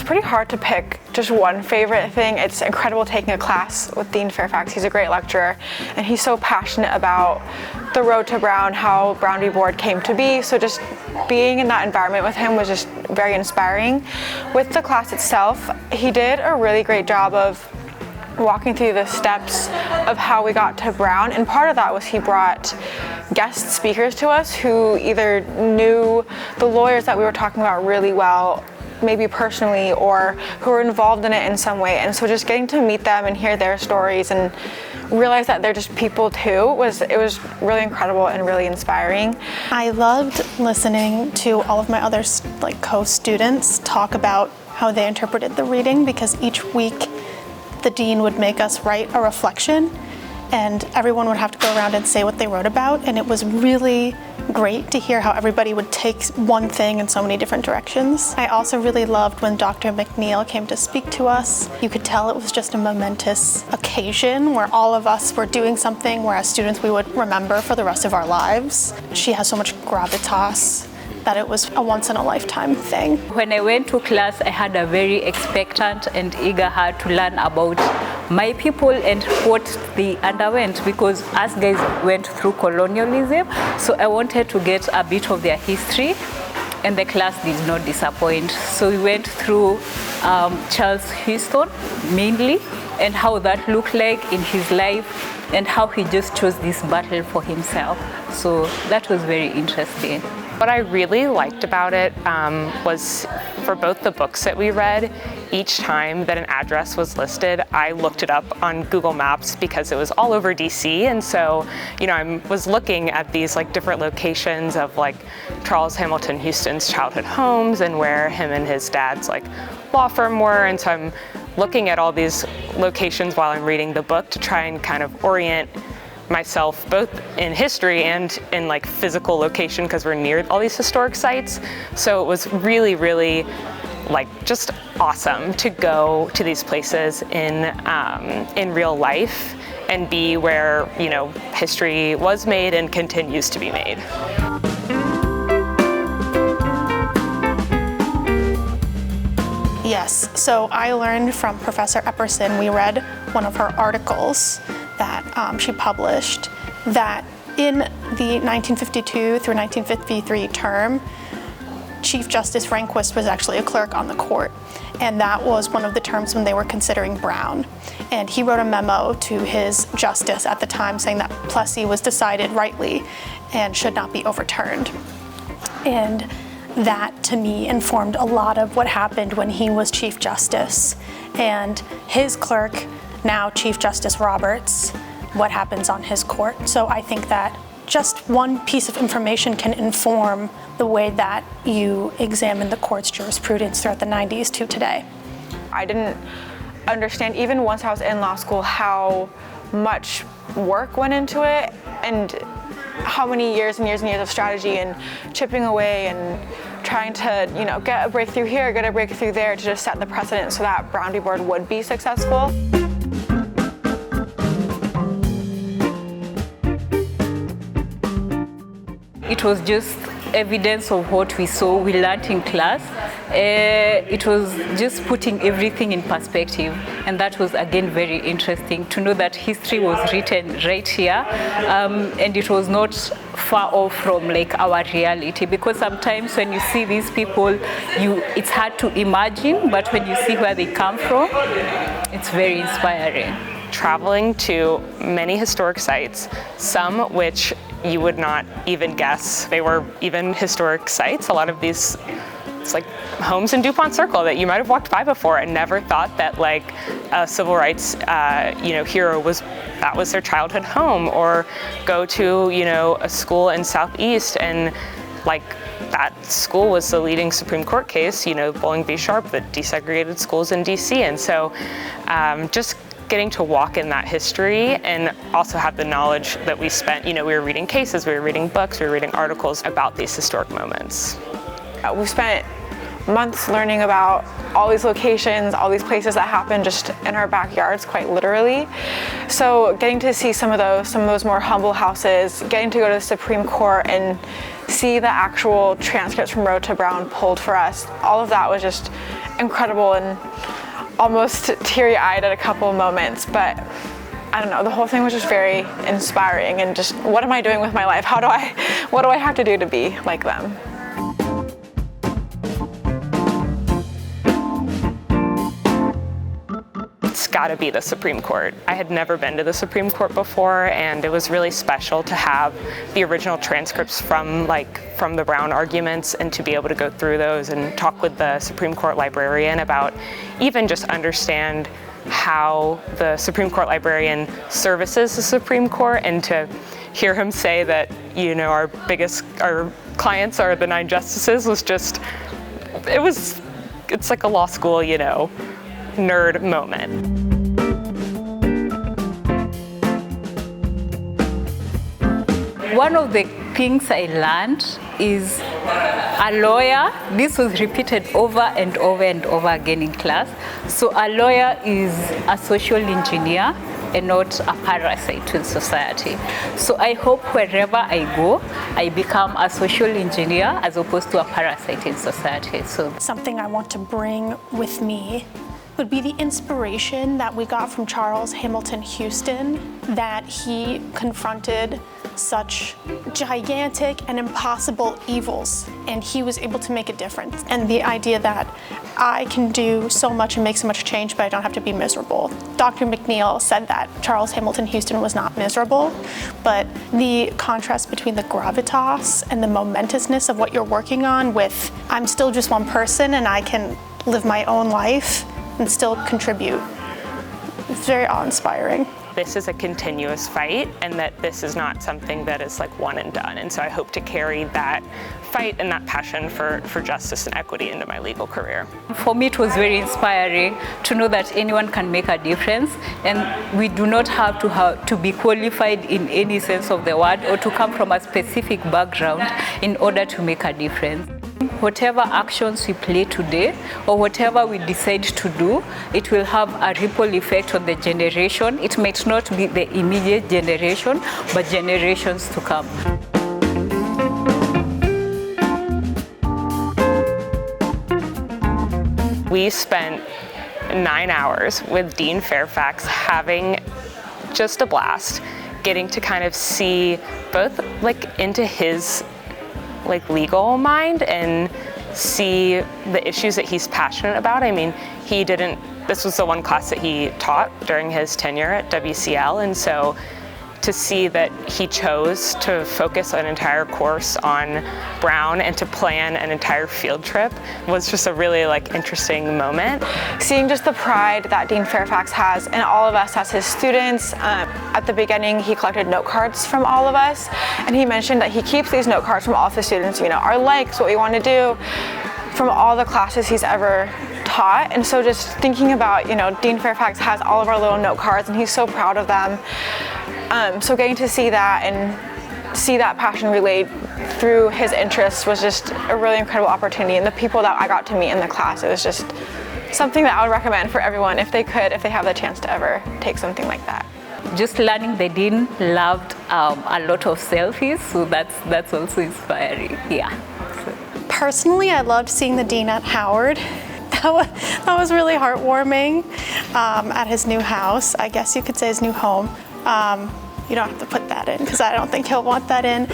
pretty hard to pick just one favorite thing. It's incredible taking a class with Dean Fairfax. He's a great lecturer, and he's so passionate about the road to Brown, how Brown v. Board came to be. So just being in that environment with him was just very inspiring. With the class itself, he did a really great job of walking through the steps of how we got to Brown, and part of that was he brought guest speakers to us who either knew the lawyers that we were talking about really well, maybe personally, or who were involved in it in some way. And so just getting to meet them and hear their stories and realize that they're just people too, it was really incredible and really inspiring. I loved listening to all of my other co-students talk about how they interpreted the reading, because each week the dean would make us write a reflection, and everyone would have to go around and say what they wrote about, and it was really great to hear how everybody would take one thing in so many different directions. I also really loved when Dr. McNeil came to speak to us. You could tell it was just a momentous occasion where all of us were doing something where as students we would remember for the rest of our lives. She has so much gravitas that it was a once-in-a-lifetime thing. When I went to class, I had a very expectant and eager heart to learn about my people and what they underwent, because us guys went through colonialism, so I wanted to get a bit of their history, and the class did not disappoint. So we went through Charles Houston mainly, and how that looked like in his life, and how he just chose this battle for himself. So that was very interesting. What I really liked about it was for both the books that we read, each time that an address was listed, I looked it up on Google Maps because it was all over DC. And so, I was looking at these different locations of Charles Hamilton Houston's childhood homes and where him and his dad's law firm were. And so I'm looking at all these locations while I'm reading the book to try and kind of orient myself both in history and in physical location, because we're near all these historic sites. So it was really, really just awesome to go to these places in real life and be where history was made and continues to be made. Yes, so I learned from Professor Epperson, we read one of her articles that she published, that in the 1952 through 1953 term, Chief Justice Rehnquist was actually a clerk on the court, and that was one of the terms when they were considering Brown. And he wrote a memo to his justice at the time saying that Plessy was decided rightly and should not be overturned. And that, to me, informed a lot of what happened when he was Chief Justice. And his clerk, now Chief Justice Roberts, what happens on his court. So I think that just one piece of information can inform the way that you examine the court's jurisprudence throughout the 90s to today. I didn't understand, even once I was in law school, how much work went into it and how many years and years and years of strategy and chipping away and trying to, get a breakthrough here, get a breakthrough there to just set the precedent so that Brown v. Board would be successful. It was just evidence of what we saw, we learned in class. It was just putting everything in perspective, and that was again very interesting to know that history was written right here, and it was not far off from our reality, because sometimes when you see these people, it's hard to imagine, but when you see where they come from, it's very inspiring. Traveling to many historic sites, some which you would not even guess they were even historic sites. A lot of these, it's homes in DuPont Circle that you might have walked by before and never thought that a civil rights hero that was their childhood home, or go to a school in Southeast and that school was the leading Supreme Court case, Bowling v. Sharp, that desegregated schools in DC. And so just getting to walk in that history and also have the knowledge that we spent, we were reading cases, we were reading books, we were reading articles about these historic moments. We spent months learning about all these locations, all these places that happen just in our backyards, quite literally. So getting to see some of those more humble houses, getting to go to the Supreme Court and see the actual transcripts from Road to Brown pulled for us, all of that was just incredible and almost teary-eyed at a couple of moments. But I don't know, the whole thing was just very inspiring, and just, what am I doing with my life? What do I have to do to be like them? It's got to be the Supreme Court. I had never been to the Supreme Court before, and it was really special to have the original transcripts from the Brown arguments, and to be able to go through those and talk with the Supreme Court librarian about even just understand how the Supreme Court librarian services the Supreme Court, and to hear him say that, you know, our clients are the 9 justices was just, it's like a law school, you know, nerd moment. One of the things I learned is a lawyer, this was repeated over and over and over again in class. So a lawyer is a social engineer and not a parasite to society. So I hope wherever I go, I become a social engineer as opposed to a parasite in society. So something I want to bring with me would be the inspiration that we got from Charles Hamilton Houston, that he confronted such gigantic and impossible evils, and he was able to make a difference. And the idea that I can do so much and make so much change, but I don't have to be miserable. Dr. McNeil said that Charles Hamilton Houston was not miserable, but the contrast between the gravitas and the momentousness of what you're working on with, I'm still just one person and I can live my own life and still contribute. It's very awe-inspiring. This is a continuous fight, and that this is not something that is like one and done. And so I hope to carry that fight and that passion for justice and equity into my legal career. For me, it was very inspiring to know that anyone can make a difference, and we do not have to be qualified in any sense of the word or to come from a specific background in order to make a difference. Whatever actions we play today or whatever we decide to do, it will have a ripple effect on the generation. It might not be the immediate generation, but generations to come. We spent 9 hours with Dean Fairfax having just a blast, getting to kind of see both into his legal mind and see the issues that he's passionate about. I mean, this was the one class that he taught during his tenure at WCL, and so to see that he chose to focus an entire course on Brown and to plan an entire field trip was just a really interesting moment. Seeing just the pride that Dean Fairfax has in all of us as his students. At the beginning, he collected note cards from all of us, and he mentioned that he keeps these note cards from all of his students, you know, our likes, what we want to do, from all the classes he's ever taught. And so just thinking about, you know, Dean Fairfax has all of our little note cards and he's so proud of them. So getting to see that and see that passion relayed through his interests was just a really incredible opportunity. And the people that I got to meet in the class, it was just something that I would recommend for everyone if they have the chance to ever take something like that. Just learning the dean loved a lot of selfies, so that's also inspiring. Yeah. Personally, I loved seeing the dean at Howard. That was really heartwarming at his new house. I guess you could say his new home. You don't have to put that in because I don't think he'll want that in.